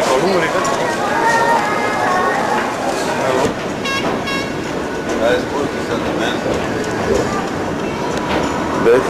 neko lubrika. Daj, spusti sad na mestu. Bez?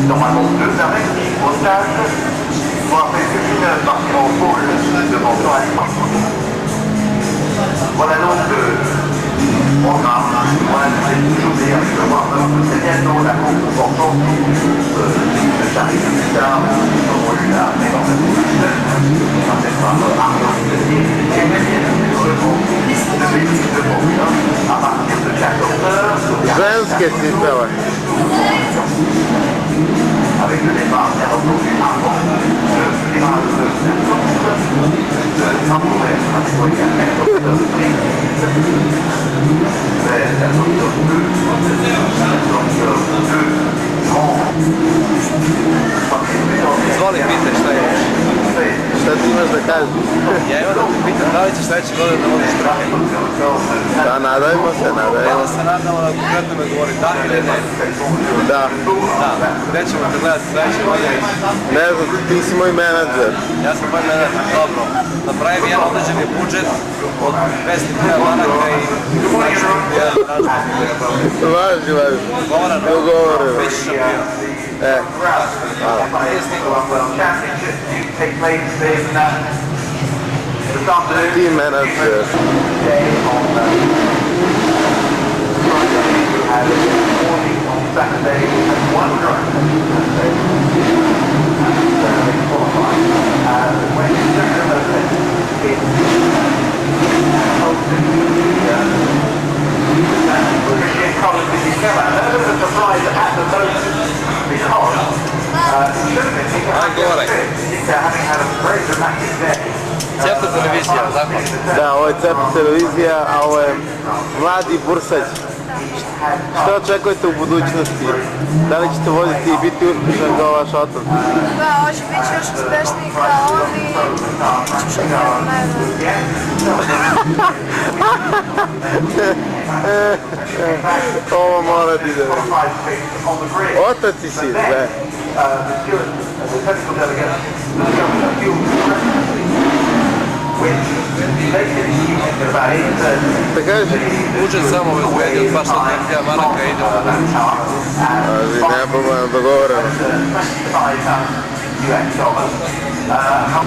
Normalement 2 arrêts au stade pour après une partie en pôle devant sur la ligne. Voilà donc le programme. Voilà, c'est toujours des avec le voir. C'est bientôt la course au Porsche. J'arrive plus tard, on lui a mais dans cette à partir de 14h. Ženske cipele. Avec le départ bien entendu avant le démarrage de la course de Formule, Zvoli, pitaj šta je. Šta ti imaš da kažeš? Ja imam da te pitam da li ćeš sledeće godine da vodiš trke. Da, nadajmo se, nadajmo. Da se nadamo da konkretno me govori da ili ne. Da. Da, gde ćemo te gledati sledeće godine? Ne znam, ti si moj menadžer. Ja sam moj menadžer, dobro. Napravim jedan određeni budžet od 200.000 maraka i jedan račun. Važi. Dogovorano? Dogovoreno. Već šampion. Hvala. Ti menadžer. Cepta televizija, tako? Da, ovo je Cepta televizija, a ovo je mladi bursać. Što očekujete u budućnosti? Da li ćete voziti i biti uspješan kao vaš otac? Da, hoće biti još uspešniji kao on i ću šampion, Ovo mora ti da vidi. Otac si si, sve. Da kažeš? Budžet samo obezbedio od 200.000 maraka i idemo. Nema problema, dogovoreno.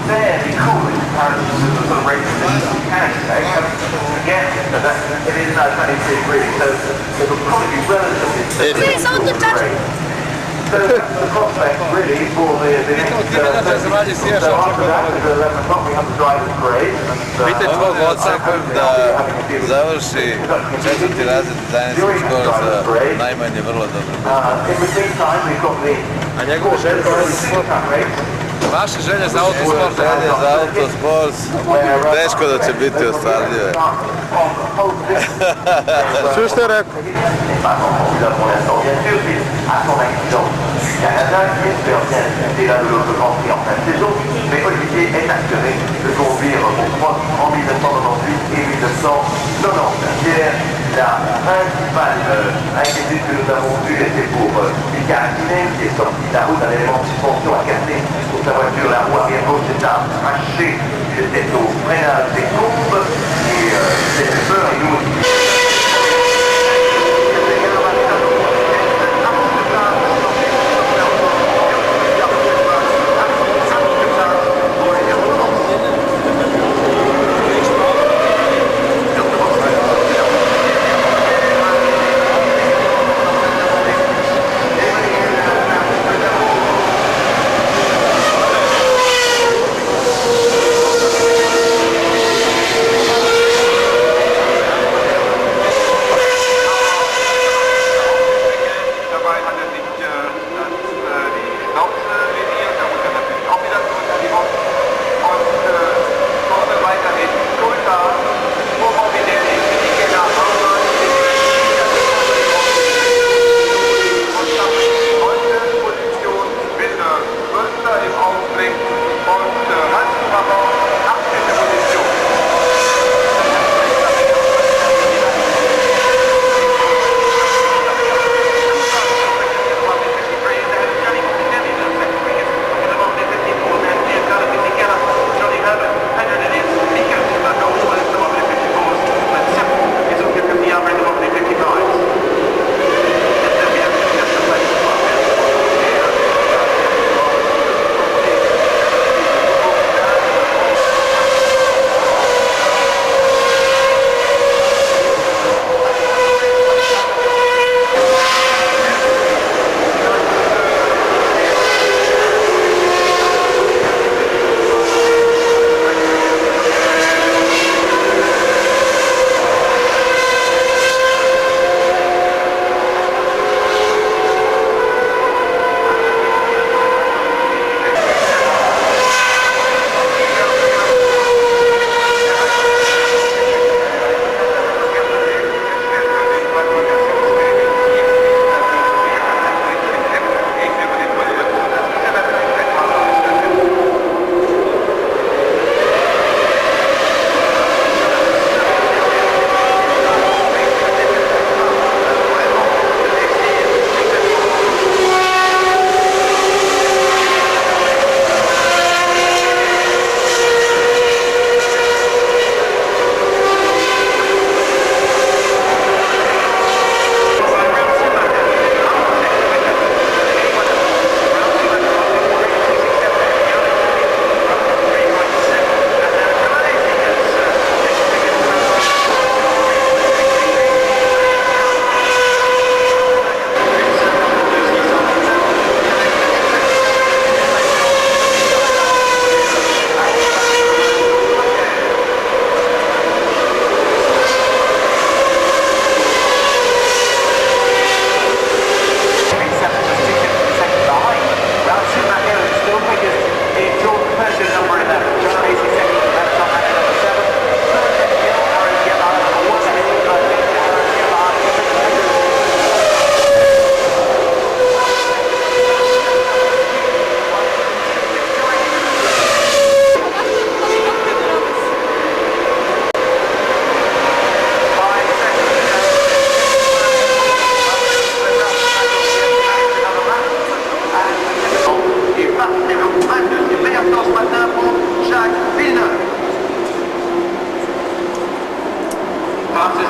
Fairly cool in comparison to the sort of races that you can expect. Again, it is no 23 degrees, so it will probably be relatively great. So the prospect really for the next so after that, at 11 o'clock, we have the driver's parade. Pitaj tvog oca da završi 4. razred dizajnerske škole za najmanje vrlo dobro. In between time, we've got the A njegove želje Vaše želje za autosport? Želje za autosport, teško da će biti ostvarljive. Čuš što je rekao? La principale inquiétude que nous avons eue était pour Michael qui est sorti de la route d'un élément de suspension à casser pour sa voiture. La roue arrière gauche est arrachée, il était au freinage des courbes et il avait peur et nous aussi.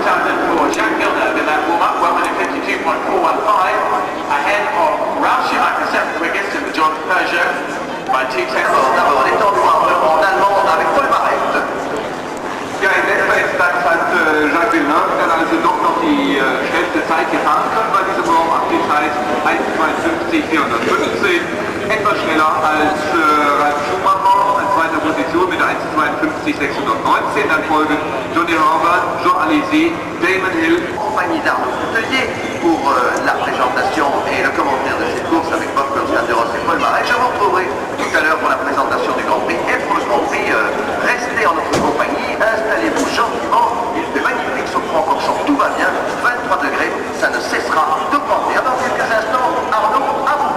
Southampton for Jack Villeneuve in that warm-up, 1 minute 52.415, ahead of Ralf Schumacher, seventh quickest in the John Peugeot by 2 seconds. D'abord, les temps noirs en allemand avec Paul Marais. Ja, in der Zeit hat Jacques Villeneuve dann also doch noch die schnellste Zeit gefahren können bei dieser Warm-up-Zeit 1:52,415. Etwas schneller als Ralf Schumacher in zweiter Position mit 1:52,619. Dann folgen Johnny Herbert, Jean Alesi, Damon Hill. Compagnie d'Arnaud Coutelier pour la présentation et le commentaire de cette course avec Bob Constantin de Ross et Paul Marais. Je vous retrouverai tout à l'heure pour la présentation du Grand Prix et pour le Grand Prix. Restez en notre compagnie, installez-vous gentiment. Il fait magnifique sur Francorchamps, tout va bien, 23 degrés, ça ne cessera d'augmenter. Dans quelques instants, Arnaud, à vous.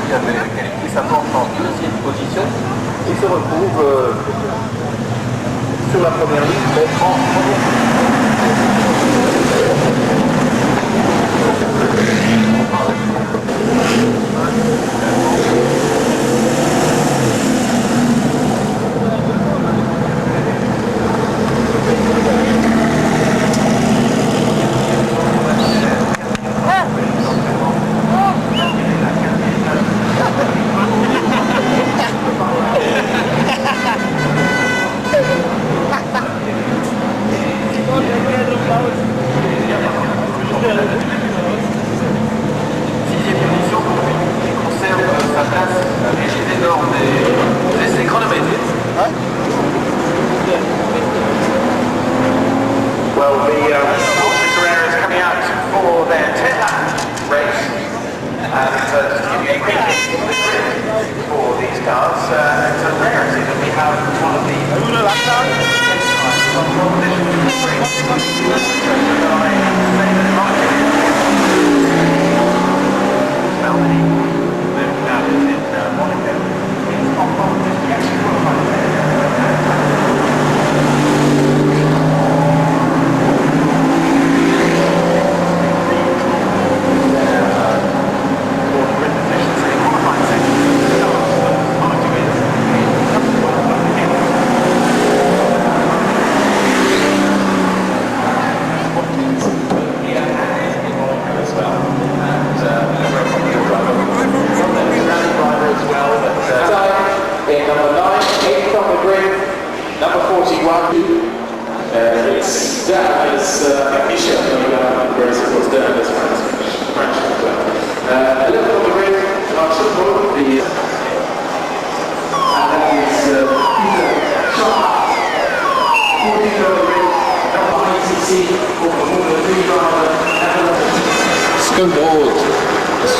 Qui avait qualifié sa Porsche en deuxième position, il se retrouve sur la première ligne, mais en première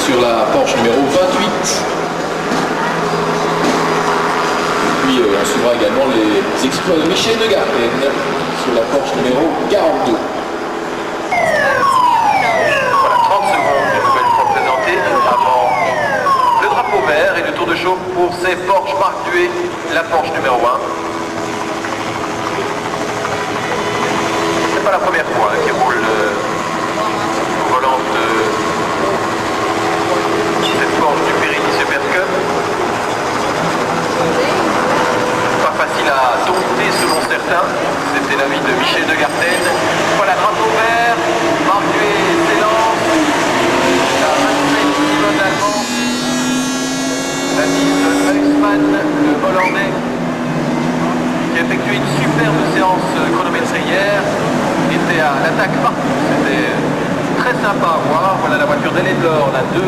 sur la Porsche numéro 28. Puis on suivra également les exploits de Michel de Garten sur la Porsche numéro 42. Voilà, 30 secondes une nouvelle fois présentées avant le drapeau vert et le tour de chauffe pour ces Porsche marque Duet, la Porsche numéro 1. C'est pas la première fois qui roule au volant de cette Porsche du Supercup. Pas facile à dompter selon certains, c'était l'avis de Michel de Garten. Voilà, drapeau vert, marque Duet s'élance, la 27 pilote allemand, la mise Huisman, le Hollandais, qui a effectué une superbe séance chronométrée hier, était à l'attaque partout, c'était très sympa à voir. Voilà la voiture d'Elendor, la 2.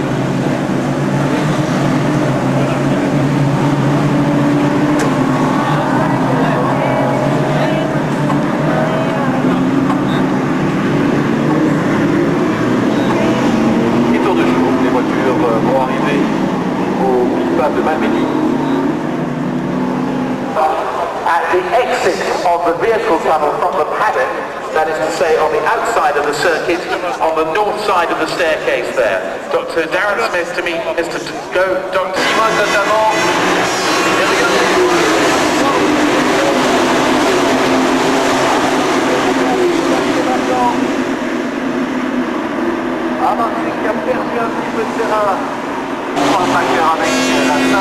at the exit of the vehicle tunnel from the paddock, that is to say on the outside of the circuit, on the north side of the staircase there. Dr. Darren Smith to meet Mr. Dr. Simon notamment. Martin qui a perdu un petit peu de terrain. On va vainqueur avec la 5,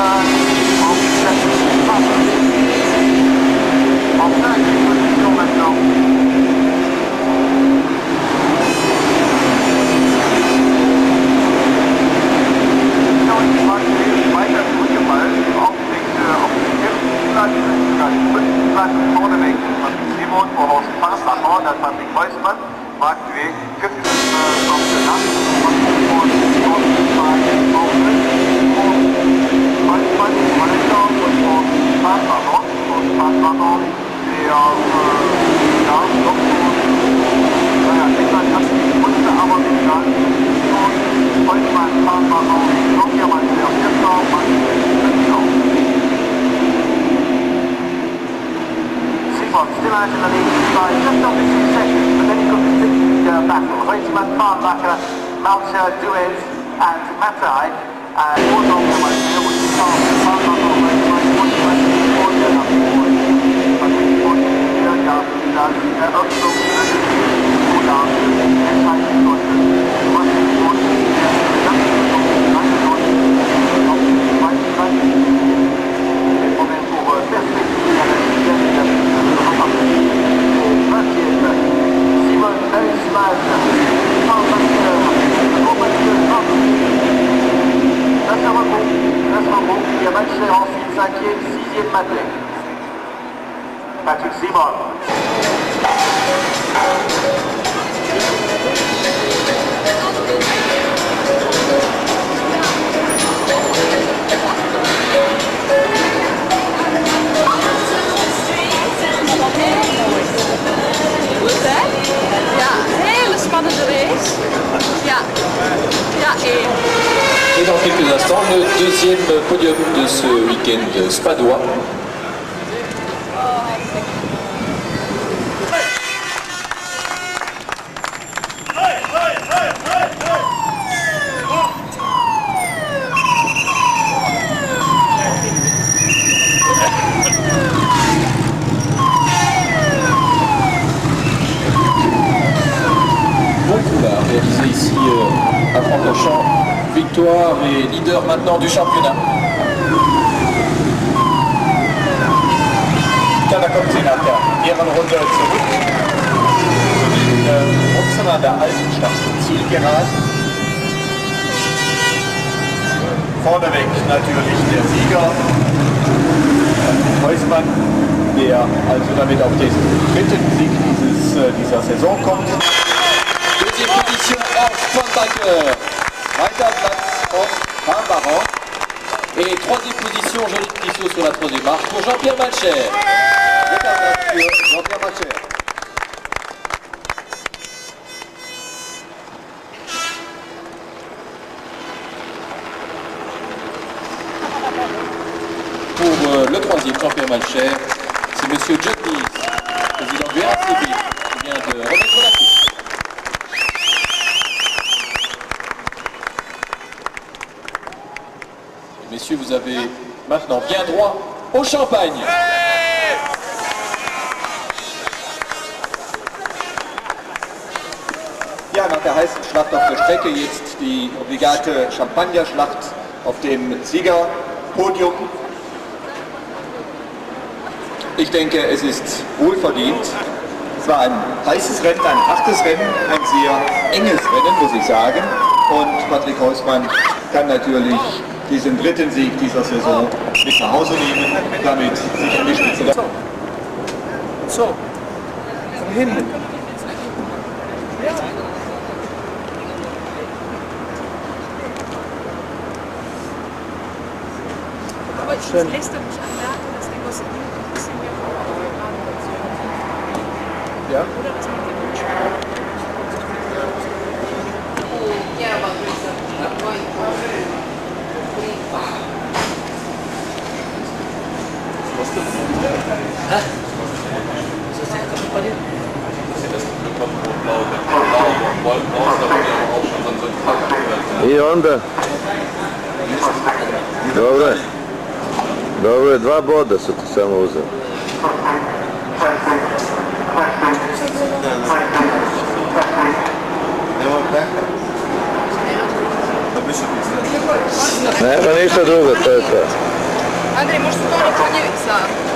en 5e position maintenant. Weiter zurückgefallen, auf den 4. Platz, sogar den 5. Platz vorne weg. Simon pour Spa-Francorchamps, das fand ich Kreuzmann. Marc Duet, 5. championnat, still out in the lead by just under 2 seconds, but then he got the big battle. Reutemann, Farnbacher, Malcher, Duez and Matai, and one on the way there was the car, Farnbacher, Reutemann, Patrick Simon. Et dans quelques instants, le deuxième podium de ce week-end spadois. Réalisé ici à Francorchamps, victoire et leader maintenant du championnat. Da kommt sie nach der Ehrenrunde zurück zu den Nutzern der alten Stadt zum Zielgerade. Vorneweg natürlich der Sieger, Heusmann, der also damit auf den 3. Sieg dieser Saison kommt. Deuxième position auf Formbacher, weiter Platz auf Farnbacher et troisième position, joli petit saut sur la troisième marche pour Jean-Pierre Malcher. Jean-Pierre Malcher. Pour le troisième Jean-Pierre Malcher, c'est Monsieur Johnny, président du RCB, qui vient de remettre la coupe. Messieurs, vous avez maintenant bien droit au champagne. Ja, nach der heißen Schlacht auf der Strecke jetzt die obligate Champagnerschlacht auf dem Siegerpodium. Ich denke, es ist wohlverdient. Es war ein heißes Rennen, ein hartes Rennen, ein sehr enges Rennen, muss ich sagen. Und Patrick Heusmann kann natürlich diesen 3. Sieg dieser Saison mit nach Hause nehmen, damit sich an die Spitze der... So, von hinten. Aber ich lässt er mich anmerken, dass irgendwas ein bisschen mehr Ja? oder was mit dem Wunsch. Ja, aber Was ist das? I onda? Dobro je, 2 boda su ti samo uzeli. Nema ništa drugo, to je to. Andrej, možda to ono kod njih sa